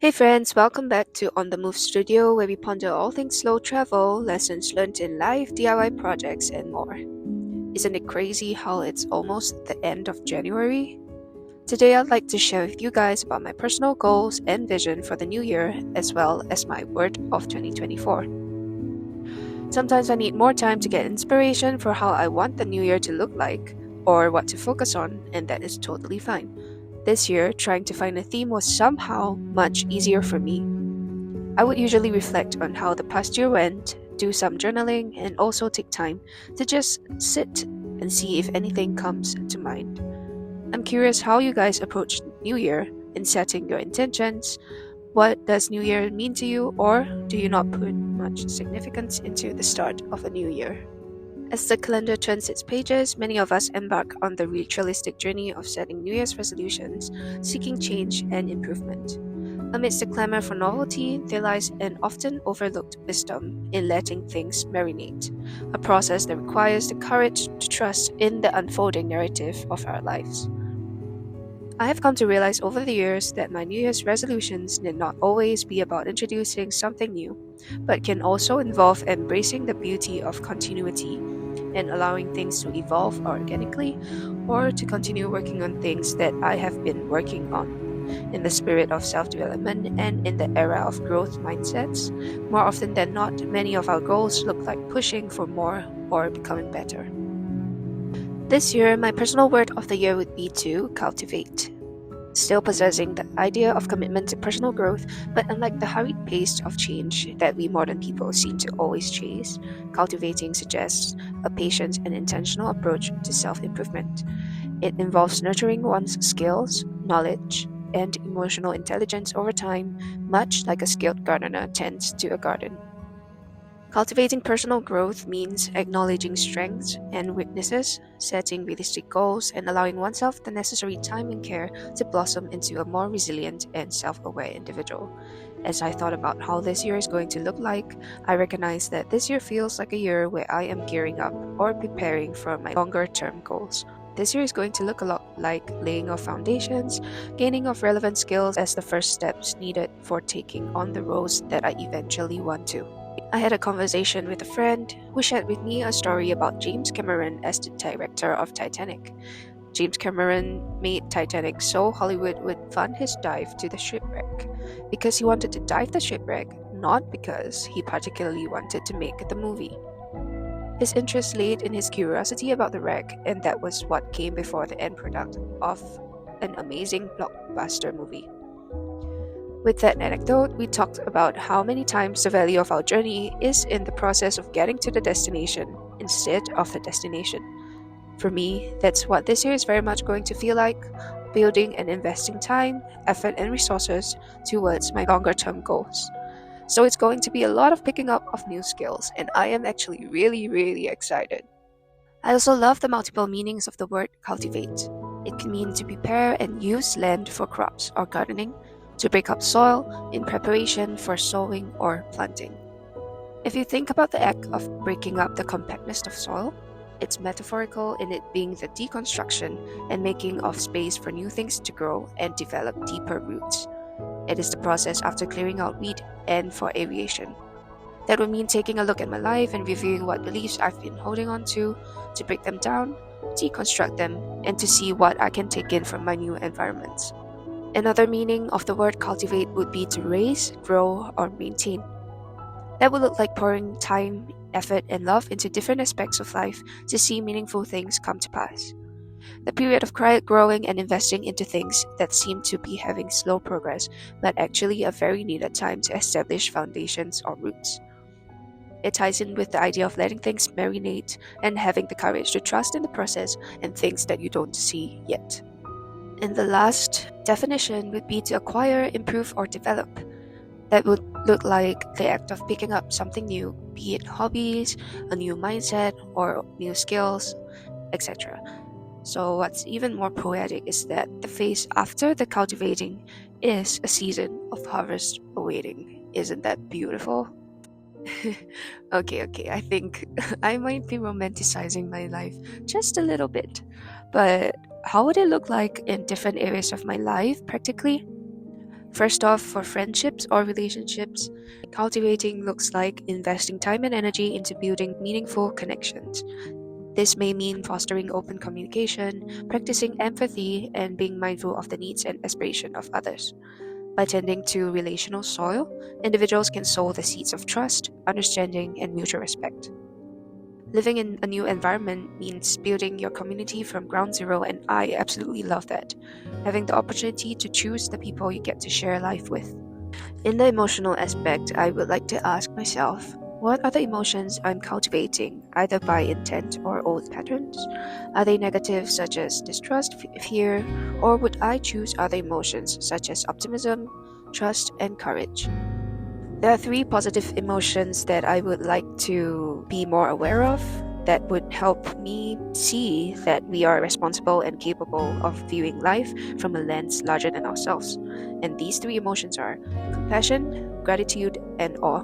Hey friends, welcome back to On the Move Studio, where we ponder all things slow travel, lessons learned in life, DIY projects, and more. Isn't it crazy how it's almost the end of January? Today, I'd like to share with you guys about my personal goals and vision for the new year, as well as my word of 2024. Sometimes I need more time to get inspiration for how I want the new year to look like, or what to focus on, and that is totally fine. This year, trying to find a theme was somehow much easier for me. I would usually reflect on how the past year went, do some journaling, and also take time to just sit and see if anything comes to mind. I'm curious how you guys approach New Year in setting your intentions. What does New Year mean to you, or do you not put much significance into the start of a new year? As the calendar turns its pages, many of us embark on the ritualistic journey of setting New Year's resolutions, seeking change and improvement. Amidst the clamor for novelty, there lies an often overlooked wisdom in letting things marinate, a process that requires the courage to trust in the unfolding narrative of our lives. I have come to realize over the years that my New Year's resolutions need not always be about introducing something new, but can also involve embracing the beauty of continuity and allowing things to evolve organically or to continue working on things that I have been working on. In the spirit of self development and in the era of growth mindsets, more often than not, many of our goals look like pushing for more or becoming better. This year, my personal word of the year would be to cultivate. Still possessing the idea of commitment to personal growth, but unlike the hurried pace of change that we modern people seem to always chase, cultivating suggests a patient and intentional approach to self improvement. It involves nurturing one's skills, knowledge, and emotional intelligence over time, much like a skilled gardener tends to a garden. Cultivating personal growth means acknowledging strengths and weaknesses, setting realistic goals, and allowing oneself the necessary time and care to blossom into a more resilient and self aware individual. As I thought about how this year is going to look like, I recognize that this year feels like a year where I am gearing up or preparing for my longer term goals. This year is going to look a lot like laying of foundations, gaining of relevant skills as the first steps needed for taking on the roles that I eventually want to. I had a conversation with a friend who shared with me a story about James Cameron as the director of Titanic. James Cameron made Titanic so Hollywood would fund his dive to the shipwreck because he wanted to dive the shipwreck, not because he particularly wanted to make the movie. His interest laid in his curiosity about the wreck, and that was what came before the end product of an amazing blockbuster movie. With that anecdote, we talked about how many times the value of our journey is in the process of getting to the destination instead of the destination. For me, that's what this year is very much going to feel like, building and investing time, effort, and resources towards my longer term goals. So it's going to be a lot of picking up of new skills, and I am actually really excited. I also love the multiple meanings of the word cultivate. It can mean to prepare and use land for crops or gardening, to break up soil in preparation for sowing or planting. If you think about the act of breaking up the compactness of soil, it's metaphorical in it being the deconstruction and making of space for new things to grow and develop deeper roots. It is the process after clearing out weed and for aeration. That would mean taking a look at my life and reviewing what beliefs I've been holding on to break them down, deconstruct them, and to see what I can take in from my new environments. Another meaning of the word cultivate would be to raise, grow, or maintain. That would look like pouring time, effort, and love into different aspects of life to see meaningful things come to pass. The period of quiet growing and investing into things that seem to be having slow progress, but actually a very needed time to establish foundations or roots. It ties in with the idea of letting things marinate and having the courage to trust in the process and things that you don't see yet. And the last definition would be to acquire, improve, or develop. That would look like the act of picking up something new, be it hobbies, a new mindset, or new skills, etc. So, what's even more poetic is that the phase after the cultivating is a season of harvest awaiting. Isn't that beautiful? Okay, I think I might be romanticizing my life just a little bit. But how would it look like in different areas of my life practically? First off, for friendships or relationships, cultivating looks like investing time and energy into building meaningful connections. This may mean fostering open communication, practicing empathy, and being mindful of the needs and aspirations of others. By tending to relational soil, individuals can sow the seeds of trust, understanding, and mutual respect. Living in a new environment means building your community from ground zero, and I absolutely love that. Having the opportunity to choose the people you get to share life with. In the emotional aspect, I would like to ask myself, what are the emotions I'm cultivating, either by intent or old patterns? Are they negative, such as distrust, fear, or would I choose other emotions, such as optimism, trust, and courage? There are three positive emotions that I would like to be more aware of that would help me see that we are responsible and capable of viewing life from a lens larger than ourselves. And these three emotions are compassion, gratitude, and awe.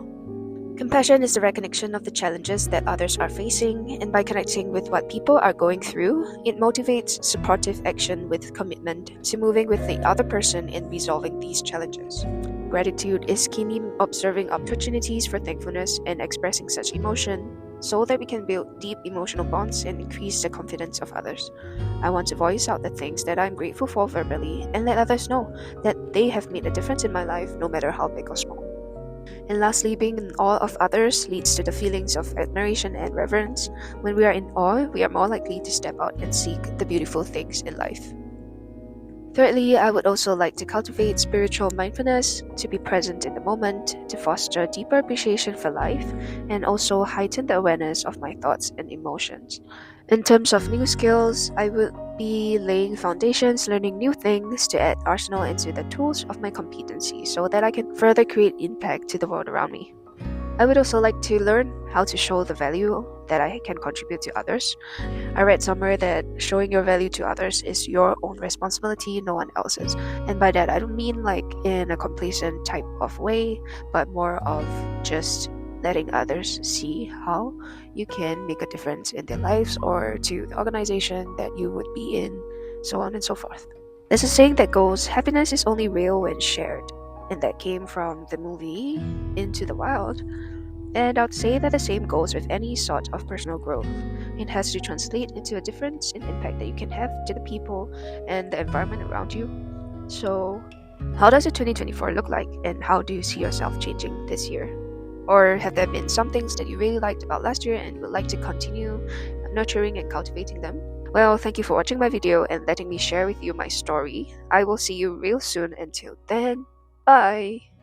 Compassion is the recognition of the challenges that others are facing, and by connecting with what people are going through, it motivates supportive action with commitment to moving with the other person in resolving these challenges. Gratitude is keenly observing opportunities for thankfulness and expressing such emotion so that we can build deep emotional bonds and increase the confidence of others. I want to voice out the things that I'm grateful for verbally and let others know that they have made a difference in my life, no matter how big or small. And lastly, being in awe of others leads to the feelings of admiration and reverence. When we are in awe, we are more likely to step out and seek the beautiful things in life. Thirdly, I would also like to cultivate spiritual mindfulness, to be present in the moment, to foster deeper appreciation for life, and also heighten the awareness of my thoughts and emotions. In terms of new skills, I would be laying foundations, learning new things to add arsenal into the tools of my competency so that I can further create impact to the world around me. I would also like to learn how to show the value that I can contribute to others. I read somewhere that showing your value to others is your own responsibility, no one else's. And by that, I don't mean like in a complacent type of way, but more of just letting others see how you can make a difference in their lives or to the organization that you would be in, so on and so forth. There's a saying that goes, happiness is only real when shared. And that came from the movie Into the Wild. And I'd say that the same goes with any sort of personal growth. It has to translate into a difference in impact that you can have to the people and the environment around you. So, how does your 2024 look like, and how do you see yourself changing this year? Or have there been some things that you really liked about last year and would like to continue nurturing and cultivating them? Well, thank you for watching my video and letting me share with you my story. I will see you real soon. Until then, bye!